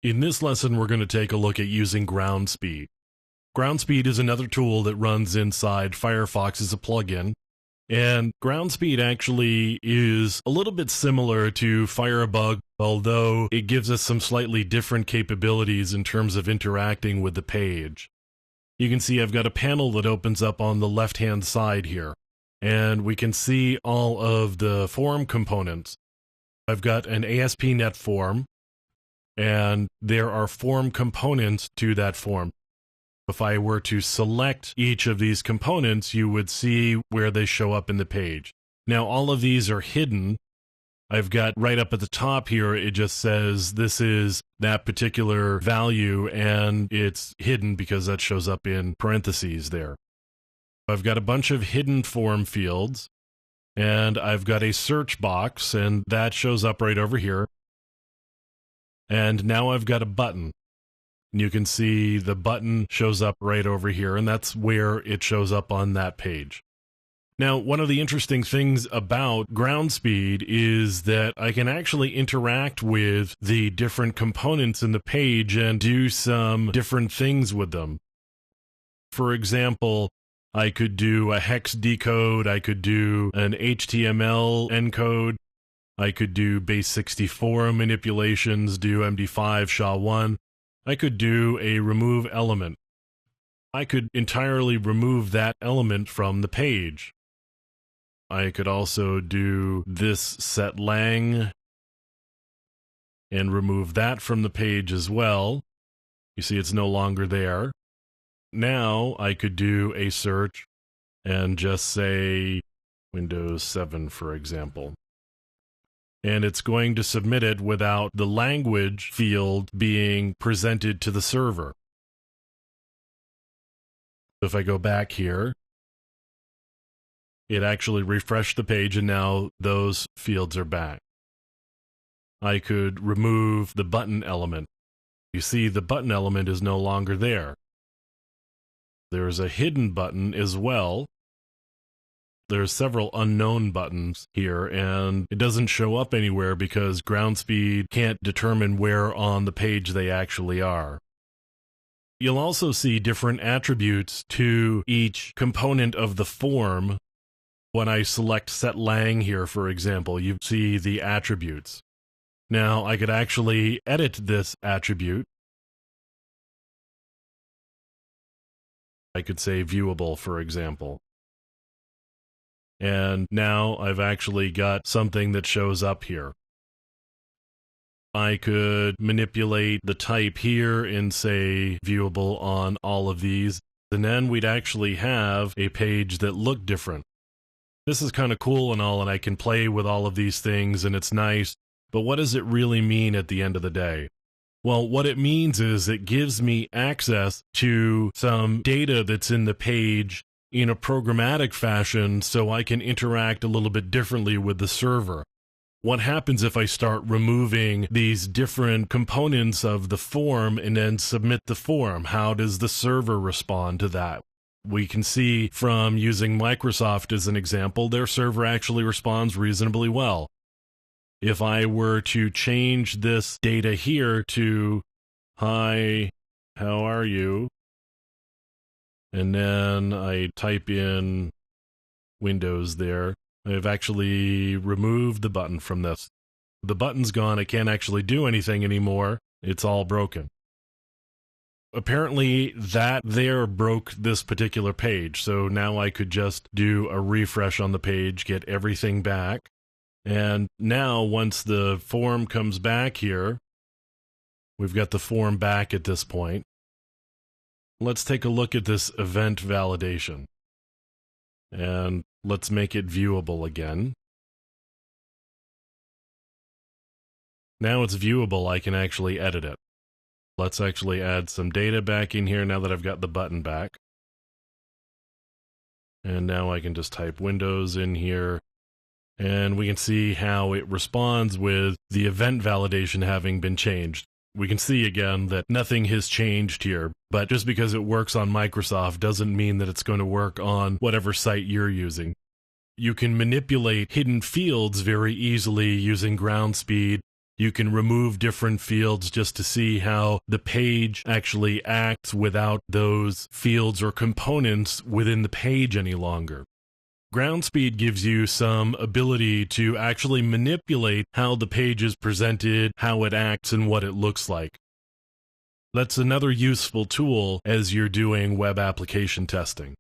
In this lesson, we're going to take a look at using Groundspeed. Groundspeed is another tool that runs inside Firefox as a plugin, and Groundspeed actually is a little bit similar to Firebug, although it gives us some slightly different capabilities in terms of interacting with the page. You can see I've got a panel that opens up on the left-hand side here, and we can see all of the form components. I've got an ASP.NET form, and there are form components to that form. If I were to select each of these components, you would see where they show up in the page. Now, all of these are hidden. I've got right up at the top here, it just says this is that particular value, and it's hidden because that shows up in parentheses there. I've got a bunch of hidden form fields, and I've got a search box, and that shows up right over here. And now I've got a button. You can see the button shows up right over here, and that's where it shows up on that page. Now, one of the interesting things about Groundspeed is that I can actually interact with the different components in the page and do some different things with them. For example, I could do a hex decode, I could do an HTML encode, I could do base64 manipulations, do MD5 SHA-1. I could do a remove element. I could entirely remove that element from the page. I could also do this set lang and remove that from the page as well. You see it's no longer there. Now I could do a search and just say Windows 7, for example. And it's going to submit it without the language field being presented to the server. If I go back here, it actually refreshed the page, and now those fields are back. I could remove the button element. You see the button element is no longer there. There's a hidden button as well. There's several unknown buttons here, and it doesn't show up anywhere because Groundspeed can't determine where on the page they actually are. You'll also see different attributes to each component of the form. When I select set lang here, for example, you see the attributes. Now, I could actually edit this attribute. I could say viewable, for example. And now I've actually got something that shows up here. I could manipulate the type here and say viewable on all of these, and then we'd actually have a page that looked different. This is kind of cool and all, and I can play with all of these things, and it's nice, but what does it really mean at the end of the day? Well, what it means is it gives me access to some data that's in the page in a programmatic fashion so I can interact a little bit differently with the server. What happens if I start removing these different components of the form and then submit the form? How does the server respond to that? We can see from using Microsoft as an example, their server actually responds reasonably well. If I were to change this data here to, "Hi, how are you?" and then I type in Windows there, I've actually removed the button from this. The button's gone, I can't actually do anything anymore, it's all broken. Apparently that there broke this particular page, so now I could just do a refresh on the page, get everything back, and now once the form comes back here, we've got the form back at this point. Let's take a look at this event validation. And let's make it viewable again. Now it's viewable, I can actually edit it. Let's actually add some data back in here now that I've got the button back. And now I can just type Windows in here. And we can see how it responds with the event validation having been changed. We can see again that nothing has changed here, but just because it works on Microsoft doesn't mean that it's going to work on whatever site you're using. You can manipulate hidden fields very easily using Groundspeed You can remove different fields just to see how the page actually acts without those fields or components within the page any longer. Groundspeed gives you some ability to actually manipulate how the page is presented, how it acts, and what it looks like. That's another useful tool as you're doing web application testing.